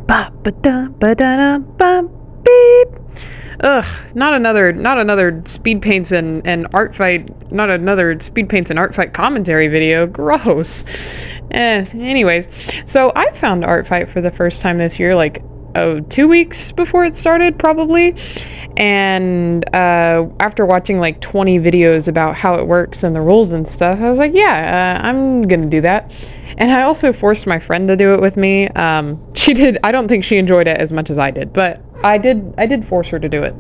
ba ba da ba da da ba beep. Ugh, not another speed paints and art fight, not another speed paints and art fight commentary video. Gross. Anyways, so I found art fight for the first time this year, like 2 weeks before it started, probably. And after watching like 20 videos about how it works and the rules and stuff, I was like, yeah, I'm gonna do that. And I also forced my friend to do it with me. She did. I don't think she enjoyed it as much as I did, but I did force her to do it.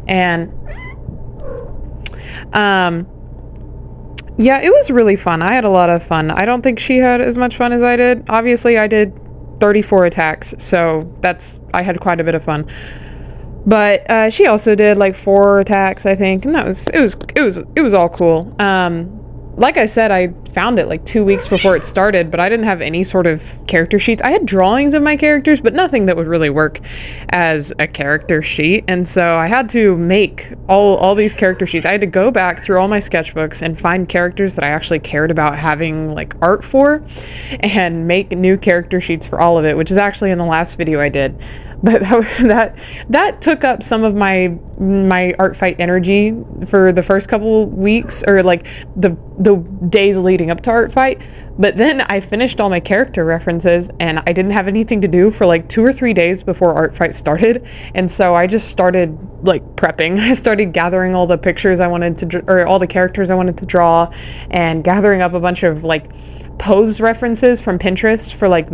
And yeah, it was really fun. I had a lot of fun. I don't think she had as much fun as I did. Obviously, I did 34 attacks, so I had quite a bit of fun. But she also did like 4 attacks, I think, and it was all cool. Like I said, I found it like 2 weeks before it started, but I didn't have any sort of character sheets. I had drawings of my characters, but nothing that would really work as a character sheet. And so I had to make all these character sheets. I had to go back through all my sketchbooks and find characters that I actually cared about having like art for, and make new character sheets for all of it, which is actually in the last video I did. But that took up some of my art fight energy for the first couple weeks, or like the days leading up to art fight. But then I finished all my character references, and I didn't have anything to do for like 2 or 3 days before art fight started. And so I just started like prepping. I started gathering all the pictures I wanted to, or all the characters I wanted to draw, and gathering up a bunch of like pose references from Pinterest for like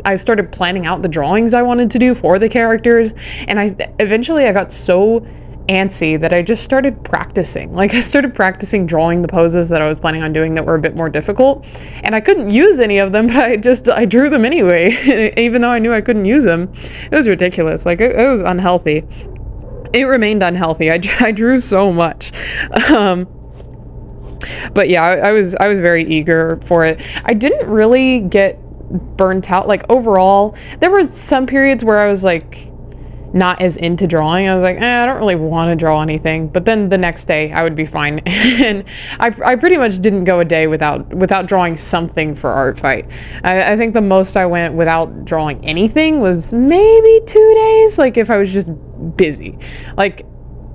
I started planning out the drawings I wanted to do for the characters. And I eventually got so antsy that I just started practicing. Like, I started practicing drawing the poses that I was planning on doing that were a bit more difficult, and I couldn't use any of them, but I drew them anyway, even though I knew I couldn't use them. It was ridiculous. Like, it was unhealthy. It remained unhealthy. I drew so much. But yeah, I was very eager for it. I didn't really get burnt out. Like, overall, there were some periods where I was like not as into drawing. I was like, I don't really want to draw anything. But then the next day I would be fine. And I pretty much didn't go a day without drawing something for art fight. I think the most I went without drawing anything was maybe 2 days, like if I was just busy. Like,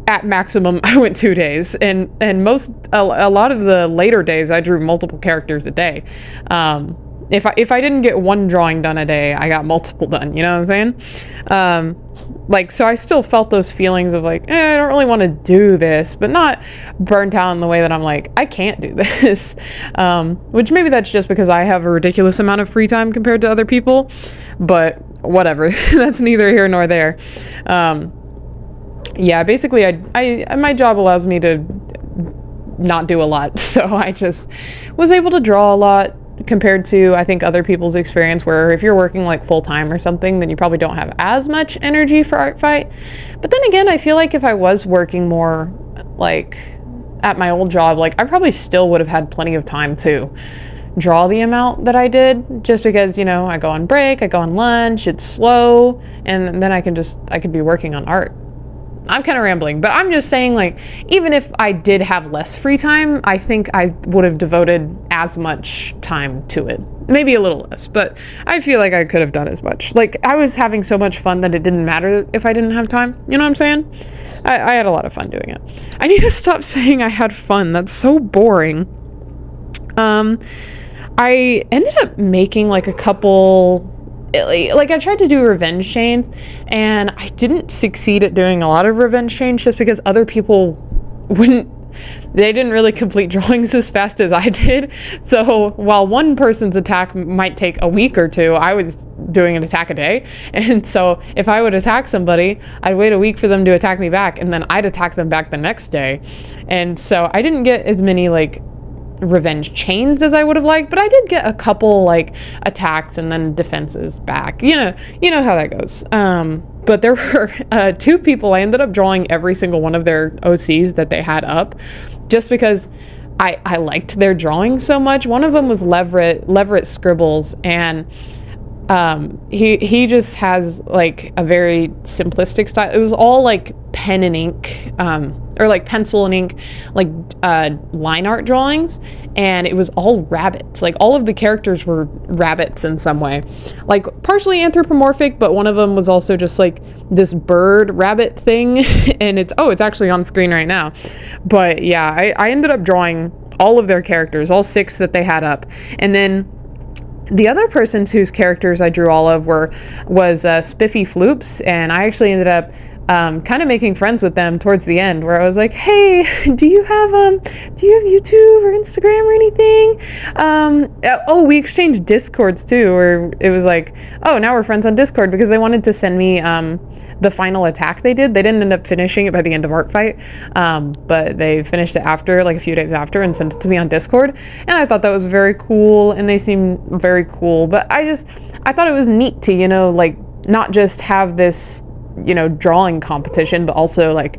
at maximum I went 2 days, and a lot of the later days I drew multiple characters a day. If I didn't get one drawing done a day, I got multiple done, you know what I'm saying? Like, so I still felt those feelings of like, I don't really want to do this, but not burnt out in the way that I'm like, I can't do this. Which maybe that's just because I have a ridiculous amount of free time compared to other people, but whatever. That's neither here nor there. Yeah, basically my job allows me to not do a lot, so I just was able to draw a lot compared to, I think, other people's experience, where if you're working like full-time or something, then you probably don't have as much energy for art fight. But then again, I feel like if I was working more like at my old job, like I probably still would have had plenty of time to draw the amount that I did, just because, you know, I go on break, I go on lunch, it's slow, and then I could be working on art. I'm kind of rambling, but I'm just saying, like, even if I did have less free time, I think I would have devoted as much time to it. Maybe a little less, but I feel like I could have done as much. Like, I was having so much fun that it didn't matter if I didn't have time. You know what I'm saying? I had a lot of fun doing it. I need to stop saying I had fun. That's so boring. I ended up making like a couple, like I tried to do revenge chains, and I didn't succeed at doing a lot of revenge chains just because other people they didn't really complete drawings as fast as I did. So while one person's attack might take a week or two, I was doing an attack a day. And so if I would attack somebody, I'd wait a week for them to attack me back, and then I'd attack them back the next day. And so I didn't get as many like revenge chains as I would have liked, but I did get a couple like attacks and then defenses back. You know how that goes. But there were 2 people I ended up drawing every single one of their OCs that they had up, just because I liked their drawing so much. One of them was Leverett Scribbles, and He just has like a very simplistic style. It was all like pen and ink, or like pencil and ink, like line art drawings, and it was all rabbits. Like all of the characters were rabbits in some way, like partially anthropomorphic, but one of them was also just like this bird rabbit thing. And it's actually on screen right now. But yeah, I ended up drawing all of their characters, all 6 that they had up, and then the other persons whose characters I drew all of was Spiffy Floops, and I actually ended up kind of making friends with them towards the end, where I was like, hey, do you have YouTube or Instagram or anything? We exchanged Discords too, where it was like, oh, now we're friends on Discord, because they wanted to send me the final attack they did. They didn't end up finishing it by the end of Art Fight, but they finished it after, like a few days after, and sent it to me on Discord, and I thought that was very cool, and they seemed very cool. But I thought it was neat to, like, not just have this, drawing competition, but also like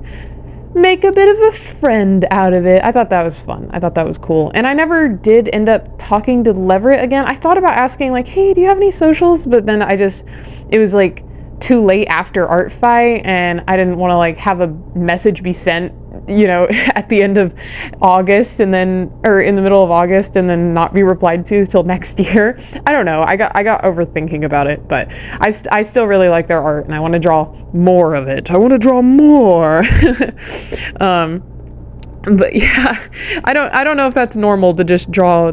make a bit of a friend out of it. I thought that was fun. I thought that was cool. And I never did end up talking to Leverett again. I thought about asking like, hey, do you have any socials? But then it was like too late after Art Fight, and I didn't want to like have a message be sent, at the end of August, or in the middle of August, and then not be replied to till next year. I don't know. I got overthinking about it, but I still really like their art, and I want to draw more of it. I want to draw more. But yeah, I don't know if that's normal to just draw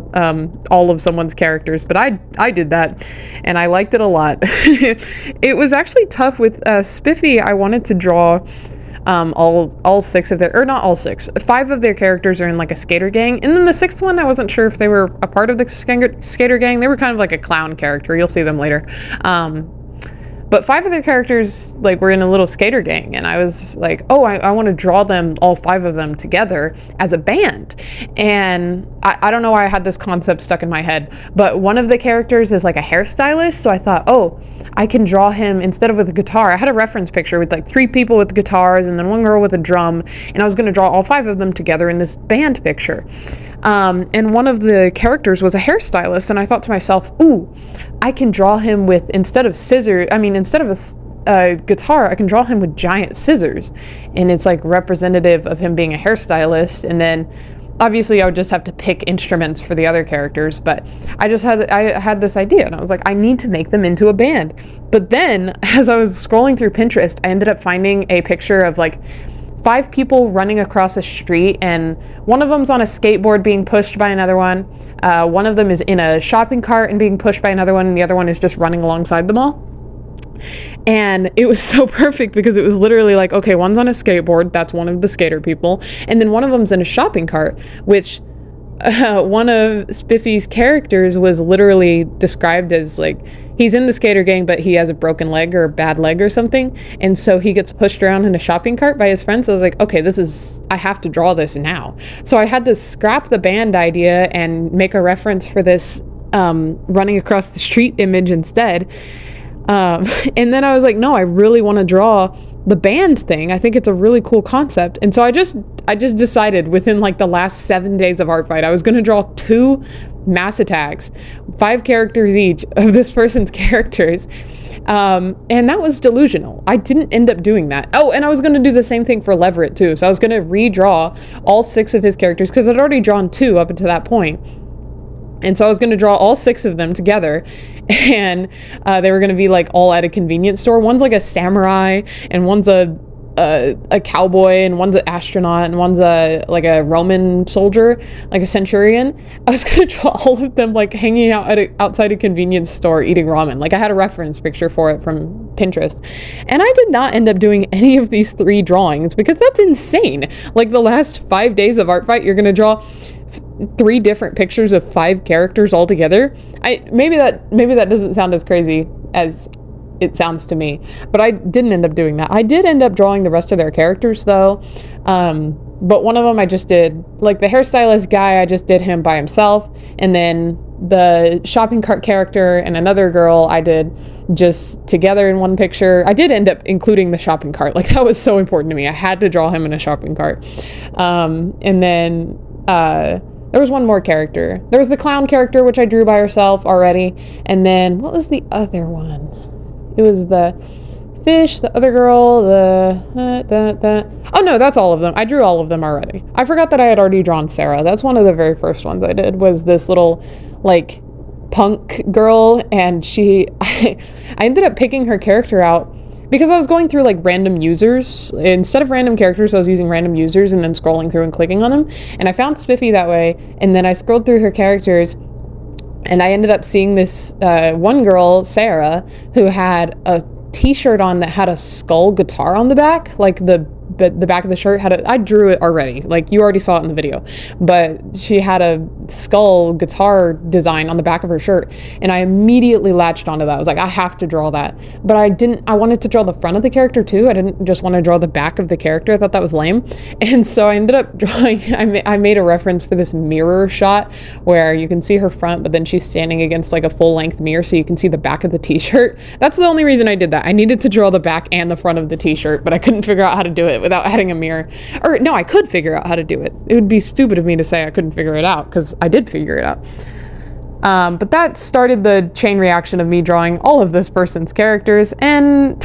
all of someone's characters, but I did that, and I liked it a lot. It was actually tough with Spiffy. I wanted to draw all 6 of their, or not all 6, 5 of their characters are in like a skater gang, and then the 6th one, I wasn't sure if they were a part of the skater gang. They were kind of like a clown character. You'll see them later. But 5 of their characters like were in a little skater gang, and I was like, oh, I want to draw them, all 5 of them together as a band. And I don't know why I had this concept stuck in my head, but one of the characters is like a hairstylist, so I thought, oh, I can draw him instead of with a guitar. I had a reference picture with like 3 people with guitars and then 1 girl with a drum, and I was going to draw all 5 of them together in this band picture. And one of the characters was a hairstylist, and I thought to myself, ooh, I can draw him with, instead of a guitar, I can draw him with giant scissors, and it's like representative of him being a hairstylist. And then obviously I would just have to pick instruments for the other characters, but I had this idea, and I was like, I need to make them into a band. But then as I was scrolling through Pinterest, I ended up finding a picture of like 5 people running across a street, and one of them's on a skateboard being pushed by another one. One of them is in a shopping cart and being pushed by another one, and the other one is just running alongside them all. And it was so perfect because it was literally like, okay, one's on a skateboard, that's one of the skater people, and then one of them's in a shopping cart, which one of Spiffy's characters was literally described as like, he's in the skater gang, but he has a broken leg or a bad leg or something, and so he gets pushed around in a shopping cart by his friends. So I was like, okay, I have to draw this now. So I had to scrap the band idea and make a reference for this running across the street image instead. And then I was like, no, I really want to draw the band thing. I think it's a really cool concept. And so I just decided within like the last 7 days of Art Fight, I was going to draw 2 mass attacks, 5 characters each of this person's characters. And that was delusional. I didn't end up doing that. Oh, and I was going to do the same thing for Leverett too. So I was going to redraw all 6 of his characters, because I'd already drawn 2 up until that point. And so I was going to draw all 6 of them together, and they were going to be like all at a convenience store. One's like a samurai, and one's a cowboy, and one's an astronaut, and one's like a Roman soldier, like a centurion. I was going to draw all of them like hanging out outside a convenience store eating ramen. Like I had a reference picture for it from Pinterest. And I did not end up doing any of these 3 drawings, because that's insane. Like the last 5 days of Art Fight, you're going to draw 3 different pictures of 5 characters all together. Maybe that doesn't sound as crazy as it sounds to me, but I didn't end up doing that. I did end up drawing the rest of their characters though, but one of them I just did, like the hairstylist guy, I just did him by himself, and then the shopping cart character and another girl I did just together in one picture. I did end up including the shopping cart, like that was so important to me. I had to draw him in a shopping cart. And then There was one more character. There was the clown character, which I drew by herself already. And then, what was the other one? It was the fish, the other girl, oh no, that's all of them. I drew all of them already. I forgot that I had already drawn Sarah. That's one of the very first ones I did, was this little, like, punk girl. And I ended up picking her character out because I was going through like random users. Instead of random characters, I was using random users and then scrolling through and clicking on them. And I found Spiffy that way. And then I scrolled through her characters and I ended up seeing this one girl, Sarah, who had a t-shirt on that had a skull guitar on the back. Like the back of the shirt had I drew it already. Like you already saw it in the video. But she had a skull guitar design on the back of her shirt. And I immediately latched onto that. I was like, I have to draw that. But I wanted to draw the front of the character too. I didn't just want to draw the back of the character. I thought that was lame. And so I ended up drawing, I made a reference for this mirror shot where you can see her front, but then she's standing against like a full length mirror so you can see the back of the t-shirt. That's the only reason I did that. I needed to draw the back and the front of the t-shirt, but I couldn't figure out how to do it without adding a mirror. Or no, I could figure out how to do it. It would be stupid of me to say I couldn't figure it out, because I did figure it out. But that started the chain reaction of me drawing all of this person's characters, and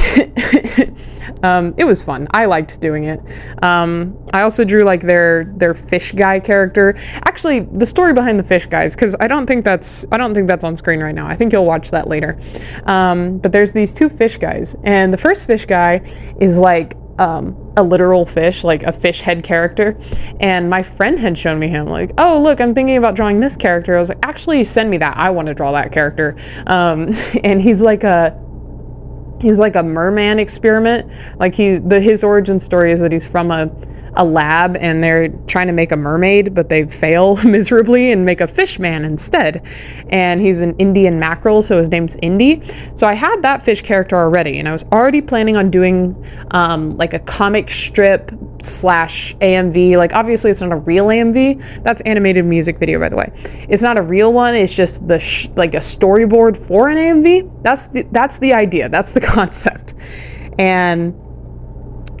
it was fun. I liked doing it. I also drew like their fish guy character. Actually, the story behind the fish guys, because I don't think that's on screen right now. I think you'll watch that later. But there's these two fish guys, and the first fish guy is like a literal fish, like a fish head character. And my friend had shown me him, like, oh, look, I'm thinking about drawing this character. I was like, actually, send me that. I want to draw that character. And he's like a merman experiment. Like his origin story is that he's from a lab and they're trying to make a mermaid, but they fail miserably and make a fish man instead. And he's an Indian mackerel, so his name's Indy. So I had that fish character already, and I was already planning on doing like a comic strip / AMV. Like obviously it's not a real AMV. That's animated music video, by the way. It's not a real one. It's just like a storyboard for an AMV. That's the idea. That's the concept. And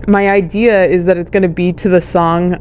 my idea is that it's going to be to the song,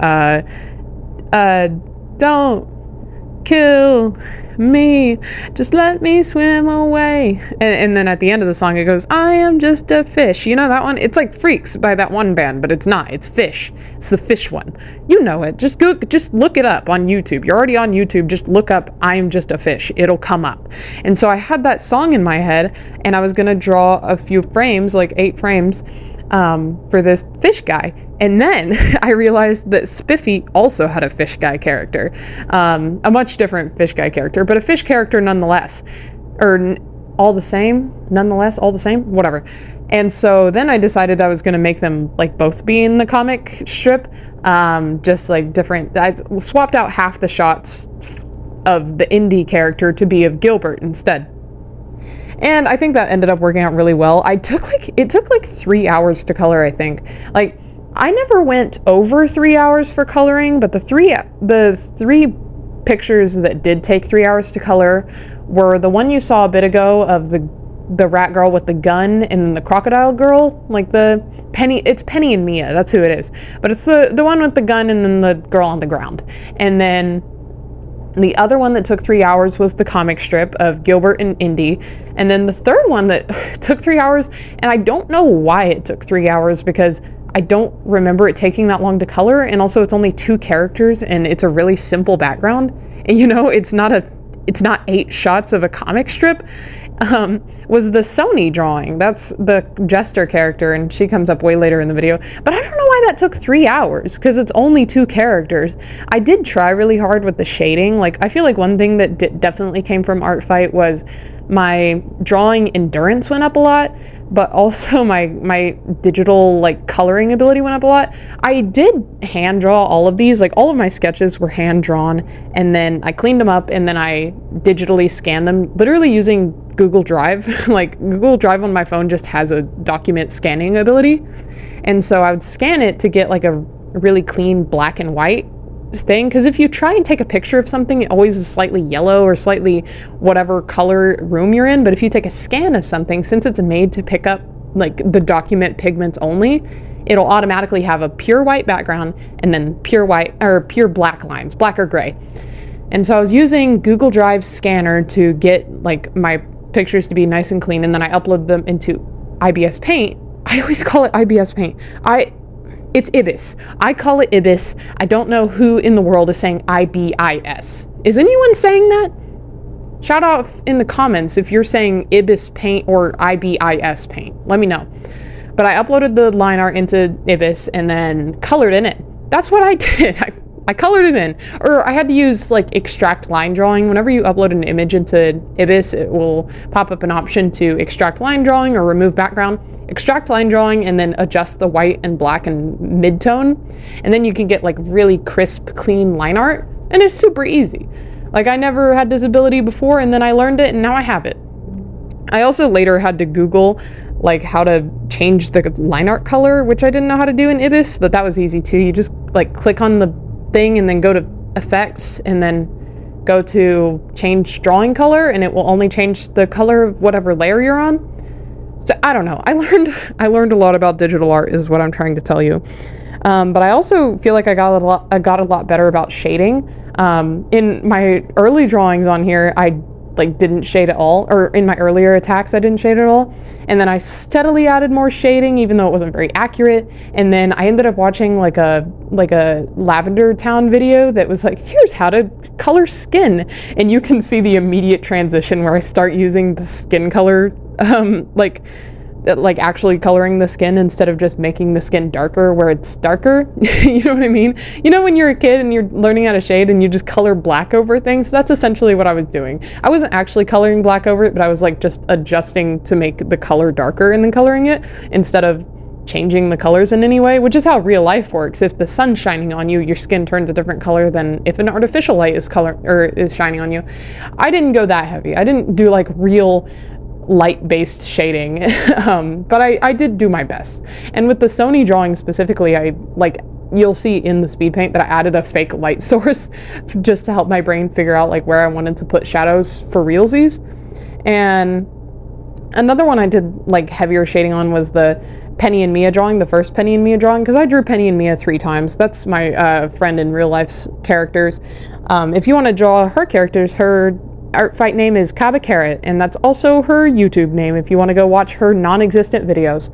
don't kill me, just let me swim away. And then at the end of the song, it goes, I am just a fish. You know that one? It's like Freaks by that one band, but it's not. It's Fish. It's the Fish one. You know it. Just look it up on YouTube. You're already on YouTube. Just look up, I am just a fish. It'll come up. And so I had that song in my head, and I was going to draw a few frames, like 8 frames, for this fish guy. And then I realized that Spiffy also had a fish guy character, a much different fish guy character, but a fish character nonetheless, or all the same, nonetheless, all the same, whatever. And so then I decided I was going to make them like both be in the comic strip, just like different. I swapped out half the shots of the Indy character to be of Gilbert instead. And I think that ended up working out really well. It took like 3 hours to color, I think. Like, I never went over 3 hours for coloring, but the three pictures that did take 3 hours to color were the one you saw a bit ago of the rat girl with the gun, and then the crocodile girl, like it's Penny and Mia, that's who it is. But it's the one with the gun and then the girl on the ground. And then the other one that took 3 hours was the comic strip of Gilbert and Indy. And then the third one that took 3 hours, and I don't know why it took 3 hours, because I don't remember it taking that long to color. And also it's only 2 characters and it's a really simple background. And you know, it's not 8 shots of a comic strip. Was the Sony drawing. That's the Jester character, and she comes up way later in the video. But I don't know why that took 3 hours, because it's only 2 characters. I did try really hard with the shading. Like, I feel like one thing that definitely came from Art Fight was my drawing endurance went up a lot, but also my digital like coloring ability went up a lot. I did hand draw all of these, like all of my sketches were hand drawn, and then I cleaned them up and then I digitally scanned them, literally using Google Drive. Like Google Drive on my phone just has a document scanning ability, and so I would scan it to get like a really clean black and white thing, because if you try and take a picture of something, it always is slightly yellow or slightly whatever color room you're in. But if you take a scan of something, since it's made to pick up like the document pigments only, it'll automatically have a pure white background and then pure white or pure black lines, black or gray. And so I was using Google Drive scanner to get like my pictures to be nice and clean, and then I uploaded them into IBS Paint. I always call it IBS Paint. It's Ibis. I call it Ibis. I don't know who in the world is saying IBIS. Is anyone saying that? Shout out in the comments if you're saying Ibis Paint or IBIS Paint. Let me know. But I uploaded the line art into Ibis and then colored in it. That's what I did. I colored it in. Or I had to use like extract line drawing. Whenever you upload an image into Ibis, it will pop up an option to extract line drawing or remove background. Extract line drawing and then adjust the white and black and mid-tone. And then you can get like really crisp, clean line art. And it's super easy. Like I never had this ability before, and then I learned it and now I have it. I also later had to Google like how to change the line art color, which I didn't know how to do in Ibis, but that was easy too. You just like click on the thing and then go to effects and then go to change drawing color, and it will only change the color of whatever layer you're on. So I don't know. I learned a lot about digital art is what I'm trying to tell you. But I also feel like I got a lot better about shading. In my early drawings on here, I like didn't shade at all, or in my earlier attacks I didn't shade at all, and then I steadily added more shading even though it wasn't very accurate. And then I ended up watching like a Lavender Town video that was like, here's how to color skin, and you can see the immediate transition where I start using the skin color like actually coloring the skin instead of just making the skin darker where it's darker. You know what I mean? You know when you're a kid and you're learning how to shade and you just color black over things? That's essentially what I was doing. I wasn't actually coloring black over it, but I was like just adjusting to make the color darker and then coloring it instead of changing the colors in any way, which is how real life works. If the sun's shining on you, your skin turns a different color than if an artificial light is shining on you. I didn't go that heavy. I didn't do like real light-based shading, but I did do my best. And with the Sony drawing specifically, you'll see in the speed paint that I added a fake light source just to help my brain figure out like where I wanted to put shadows for realsies. And another one I did like heavier shading on was the Penny and Mia drawing, the first Penny and Mia drawing, because I drew Penny and Mia 3 times. That's my friend in real life's characters. If you want to draw her characters, her art fight name is CabaCarrot, and that's also her YouTube name if you want to go watch her non-existent videos.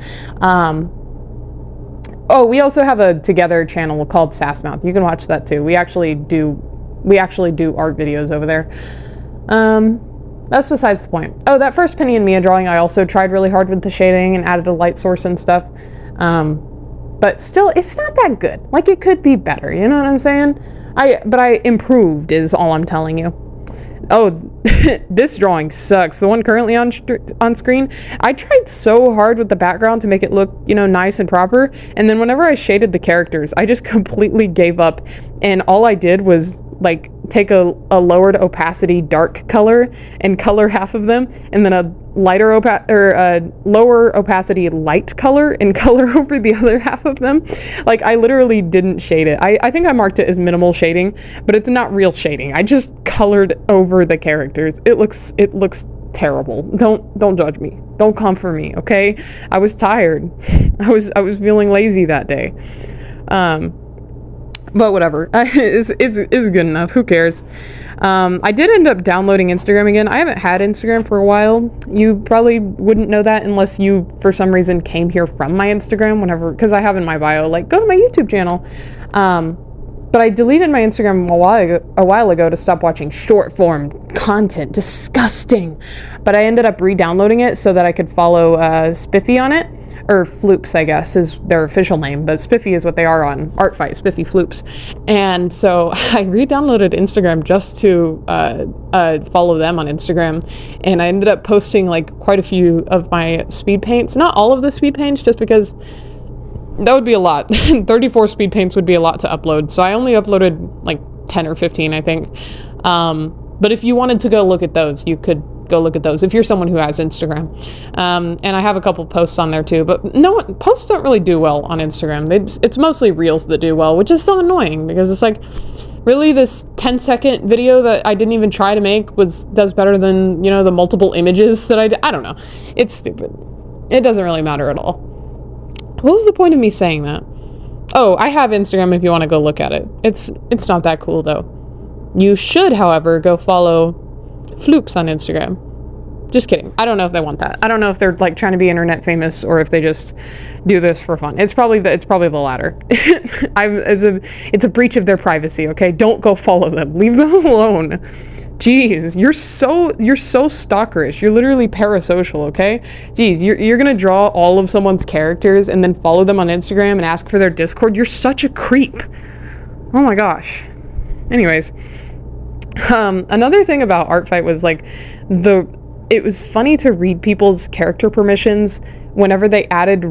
Oh, we also have a together channel called Sassmouth. You can watch that too. We actually do art videos over there. That's besides the point. Oh, that first Penny and Mia drawing, I also tried really hard with the shading and added a light source and stuff. But still, it's not that good. Like, it could be better, you know what I'm saying? But I improved is all I'm telling you. Oh, this drawing sucks. The one currently on screen. I tried so hard with the background to make it look, you know, nice and proper. And then whenever I shaded the characters, I just completely gave up. And all I did was like take a lowered opacity dark color and color half of them, and then a lower opacity light color and color over the other half of them. Like, I literally didn't shade it. I think I marked it as minimal shading, but it's not real shading. I just colored over the characters. It looks terrible. Don't judge me. Don't come for me, okay? I was tired. I was feeling lazy that day. But whatever, it's good enough. Who cares? I did end up downloading Instagram again. I haven't had Instagram for a while. You probably wouldn't know that unless you, for some reason, came here from my Instagram, because I have in my bio, like, go to my YouTube channel. But I deleted my Instagram a while ago to stop watching short form content. Disgusting. But I ended up re-downloading it so that I could follow Spiffy on it. Or Floops, I guess, is their official name, but Spiffy is what they are on Artfight, Spiffy Floops. And so I re-downloaded Instagram just to follow them on Instagram, and I ended up posting like quite a few of my speed paints. Not all of the speed paints, just because that would be a lot. 34 speed paints would be a lot to upload, so I only uploaded like 10 or 15, I think. But if you wanted to go look at those, you could go look at those if you're someone who has Instagram. And I have a couple posts on there too, but posts don't really do well on Instagram. It's mostly reels that do well, which is so annoying, because it's like, really, this 10-second video that I didn't even try to make does better than, you know, the multiple images that I don't know. It's stupid. It doesn't really matter at all. What was the point of me saying that? Oh, I have Instagram if you want to go look at it. It's not that cool though. You should, however, go follow Floops on Instagram. Just kidding. I don't know if they want that. I don't know if they're like trying to be internet famous or if they just do this for fun. It's probably the latter. It's a breach of their privacy, okay? Don't go follow them. Leave them alone. Jeez, you're so stalkerish. You're literally parasocial, okay? Jeez, you're gonna draw all of someone's characters and then follow them on Instagram and ask for their Discord. You're such a creep. Oh my gosh. Anyways, another thing about Artfight was like it was funny to read people's character permissions whenever they added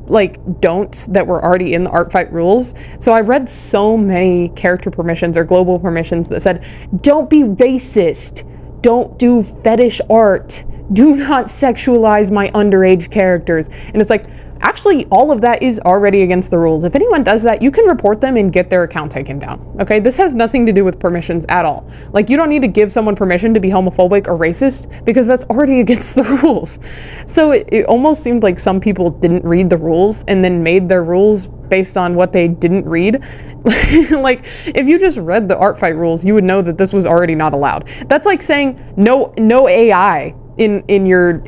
like don'ts that were already in the Artfight rules. So I read so many character permissions or global permissions that said, don't be racist, don't do fetish art, do not sexualize my underage characters. And it's like, actually, all of that is already against the rules. If anyone does that, you can report them and get their account taken down. Okay, this has nothing to do with permissions at all. Like, you don't need to give someone permission to be homophobic or racist because that's already against the rules. So it almost seemed like some people didn't read the rules and then made their rules based on what they didn't read. Like, if you just read the Artfight rules, you would know that this was already not allowed. That's like saying no AI in your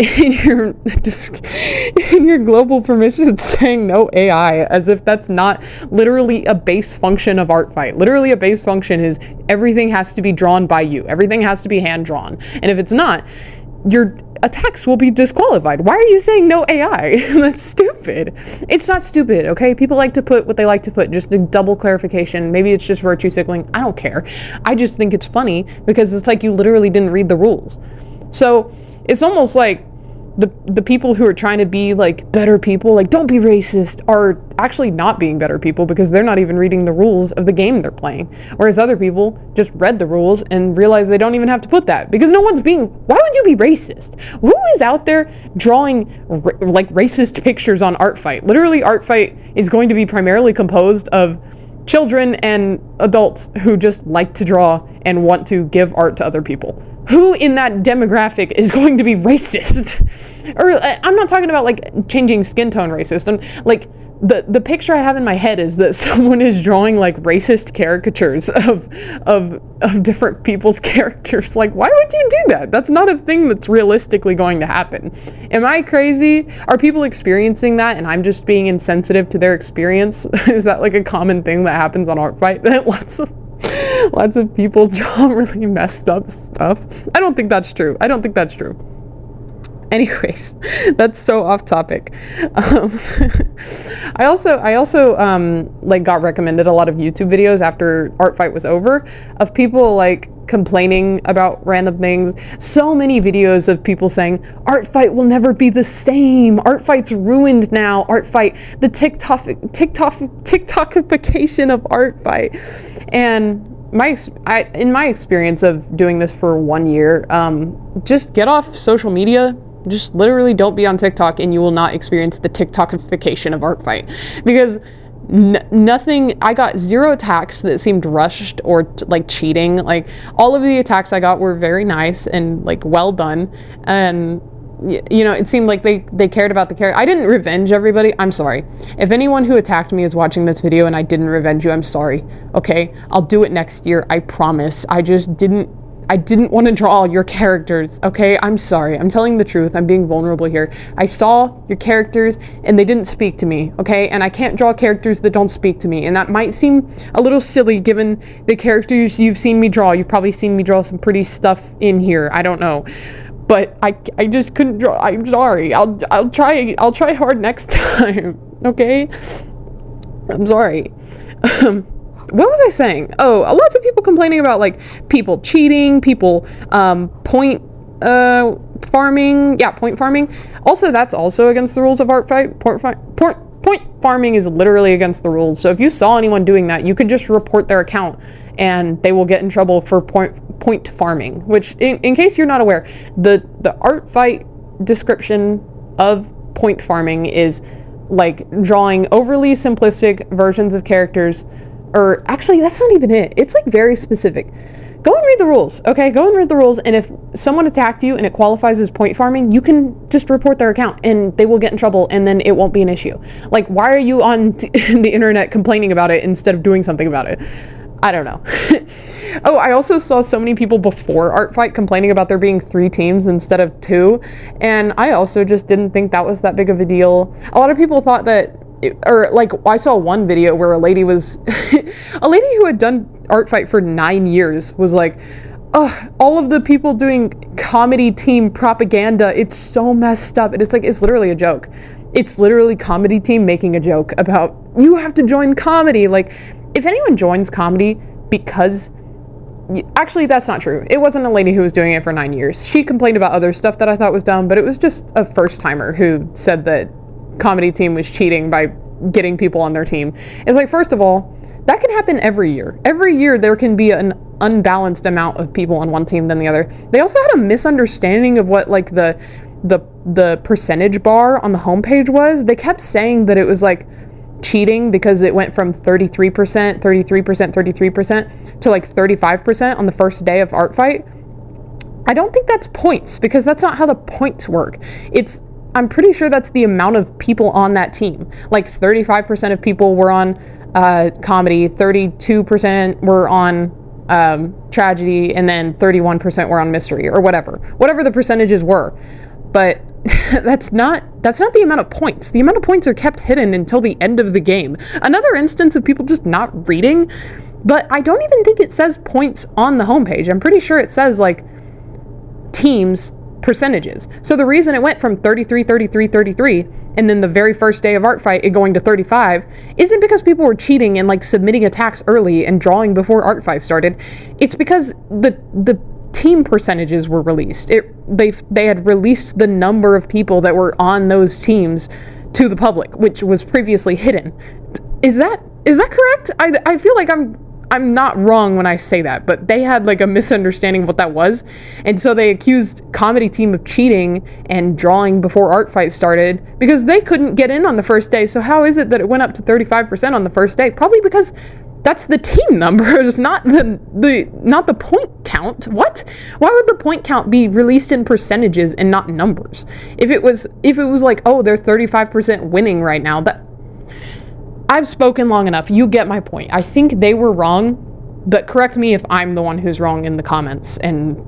global permissions, saying no AI, as if that's not literally a base function of Artfight. Literally, a base function is everything has to be drawn by you. Everything has to be hand drawn. And if it's not, your attacks will be disqualified. Why are you saying no AI? That's stupid. It's not stupid, okay? People like to put what they like to put. Just a double clarification. Maybe it's just virtue signaling. I don't care. I just think it's funny because it's like you literally didn't read the rules. So it's almost like the people who are trying to be like better people, like don't be racist, are actually not being better people because they're not even reading the rules of the game they're playing. Whereas other people just read the rules and realize they don't even have to put that because no one's being, why would you be racist? Who is out there drawing like racist pictures on Artfight? Literally, Artfight is going to be primarily composed of children and adults who just like to draw and want to give art to other people. Who in that demographic is going to be racist? Or I'm not talking about like changing skin tone racist. And like the picture I have in my head is that someone is drawing like racist caricatures of different people's characters. Like, why would you do that? That's not a thing that's realistically going to happen. Am I crazy? Are people experiencing that and I'm just being insensitive to their experience? Is that like a common thing that happens on Artfight? That lots of people draw really messed up stuff. I don't think that's true. Anyways, that's so off topic. I also like got recommended a lot of YouTube videos after Artfight was over of people like complaining about random things. So many videos of people saying Artfight will never be the same. Artfight's ruined now. Artfight, the TikTokification of Artfight. And in my experience of doing this for 1 year, just get off social media. Just literally don't be on TikTok and you will not experience the TikTokification of Artfight. Because nothing, I got 0 attacks that seemed rushed or like cheating. Like, all of the attacks I got were very nice and like well done. And you know, it seemed like they cared about the character. I didn't revenge everybody. I'm sorry. If anyone who attacked me is watching this video and I didn't revenge you, I'm sorry. Okay? I'll do it next year. I promise. I didn't want to draw your characters, okay? I'm sorry. I'm telling the truth. I'm being vulnerable here. I saw your characters and they didn't speak to me, okay? And I can't draw characters that don't speak to me. And that might seem a little silly given the characters you've seen me draw. You've probably seen me draw some pretty stuff in here. I don't know. But I just couldn't draw. I'm sorry. I'll try hard next time, okay? I'm sorry. What was I saying? Oh, lots of people complaining about like people cheating, people point farming. Yeah, point farming. Also, that's also against the rules of Artfight. Point farming is literally against the rules. So if you saw anyone doing that, you could just report their account and they will get in trouble for point farming, which in case you're not aware, the Artfight description of point farming is like drawing overly simplistic versions of characters. Or actually, that's not even it. It's like very specific. Go and read the rules, okay? Go and read the rules, and if someone attacked you and it qualifies as point farming, you can just report their account and they will get in trouble and then it won't be an issue. Like, why are you on the internet complaining about it instead of doing something about it? I don't know. Oh, I also saw so many people before Art Fight complaining about there being 3 teams instead of 2, and I also just didn't think that was that big of a deal. A lot of people thought that, or like, I saw one video where a lady was, a lady who had done Art Fight for 9 years was like, oh, all of the people doing comedy team propaganda, it's so messed up. And it's like, it's literally a joke. It's literally comedy team making a joke about, you have to join comedy. Like, if anyone joins comedy because, actually that's not true. It wasn't a lady who was doing it for 9 years. She complained about other stuff that I thought was dumb, but it was just a first timer who said that comedy team was cheating by getting people on their team. It's like, first of all, that can happen every year. Every year there can be an unbalanced amount of people on one team than the other. They also had a misunderstanding of what like the percentage bar on the homepage was. They kept saying that it was like cheating because it went from 33%, 33% to like 35% on the first day of Art Fight. I don't think that's points, because that's not how the points work. I'm pretty sure that's the amount of people on that team. Like 35% of people were on comedy, 32% were on tragedy, and then 31% were on mystery, or whatever the percentages were. But that's not the amount of points. The amount of points are kept hidden until the end of the game. Another instance of people just not reading, but I don't even think it says points on the homepage. I'm pretty sure it says like teams percentages. So the reason it went from 33, and then the very first day of Art Fight it going to 35 isn't because people were cheating and like submitting attacks early and drawing before Art Fight started. It's because the team percentages were released. They had released the number of people that were on those teams to the public, which was previously hidden. Is that correct? I feel like I'm not wrong when I say that, but they had like a misunderstanding of what that was, and so they accused comedy team of cheating and drawing before Art Fight started because they couldn't get in on the first day. So how is it that it went up to 35% on the first day? Probably because that's the team numbers, not the point count. What? Why would the point count be released in percentages and not numbers? If it was like, oh, they're 35% winning right now, I've spoken long enough. You get my point. I think they were wrong, but correct me if I'm the one who's wrong in the comments, and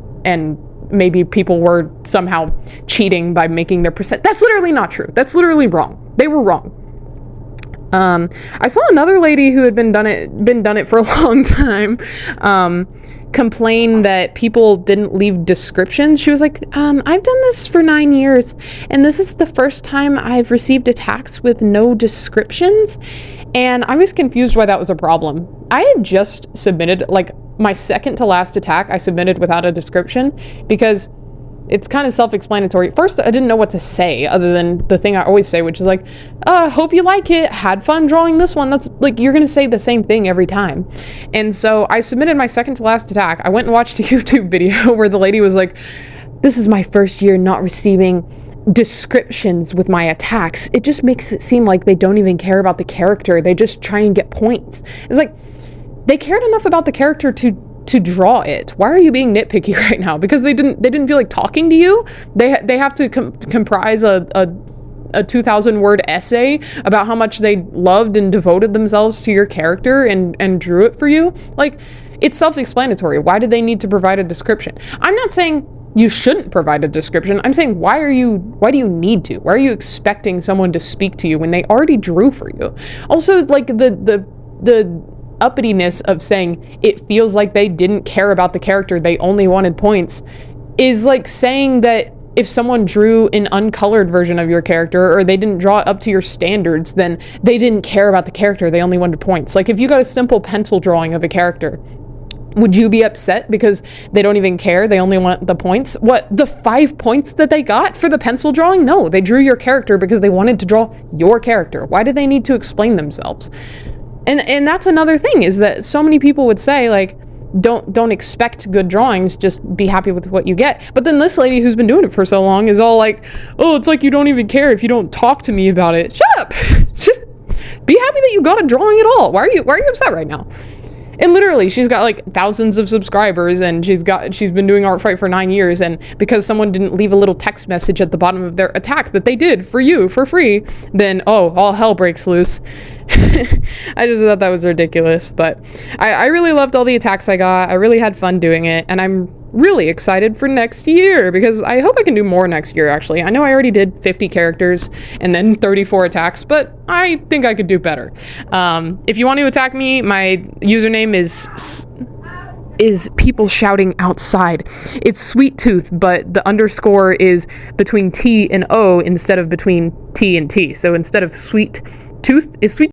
maybe people were somehow cheating by making their percent. That's literally not true. That's literally wrong. They were wrong. I saw another lady who had been done it for a long time, complain that people didn't leave descriptions. She was like, I've done this for 9 years, and this is the first time I've received attacks with no descriptions. And I was confused why that was a problem. I had just submitted, like, my second to last attack I submitted without a description, because it's kind of self-explanatory. First, I didn't know what to say other than the thing I always say, which is like, hope you like it, had fun drawing this one. That's like, you're gonna say the same thing every time. And so I submitted my second to last attack. I went and watched a YouTube video where the lady was like, this is my first year not receiving descriptions with my attacks. It just makes it seem like they don't even care about the character. They just try and get points. It's like, they cared enough about the character to draw it. Why are you being nitpicky right now? Because they didn't feel like talking to you. They have to comprise a 2,000 word essay about how much they loved and devoted themselves to your character and drew it for you. Like, it's self-explanatory. Why did they need to provide a description? I'm not saying you shouldn't provide a description. I'm saying, why do you need to? Why are you expecting someone to speak to you when they already drew for you? Also, like, the uppityness of saying it feels like they didn't care about the character, they only wanted points, is like saying that if someone drew an uncolored version of your character, or they didn't draw it up to your standards, then they didn't care about the character, they only wanted points. Like, if you got a simple pencil drawing of a character, would you be upset because they don't even care, they only want the points? What, the 5 points that they got for the pencil drawing? No, they drew your character because they wanted to draw your character. Why did they need to explain themselves? And that's another thing, is that so many people would say, like, don't expect good drawings, just be happy with what you get. But then this lady who's been doing it for so long is all like, oh, it's like you don't even care if you don't talk to me about it. Shut up! Just be happy that you got a drawing at all. Why are you upset right now? And literally, she's got like thousands of subscribers, and she's been doing Art Fight for 9 years, and because someone didn't leave a little text message at the bottom of their attack that they did for you for free, then, oh, all hell breaks loose. I just thought that was ridiculous, but I really loved all the attacks I got. I really had fun doing it, and I'm really excited for next year because I hope I can do more next year, actually. I know I already did 50 characters and then 34 attacks, but I think I could do better. If you want to attack me, my username is people shouting outside. It's Sweet Tooth, but the underscore is between T and O instead of between T and T. So instead of Sweet Tooth is Sweet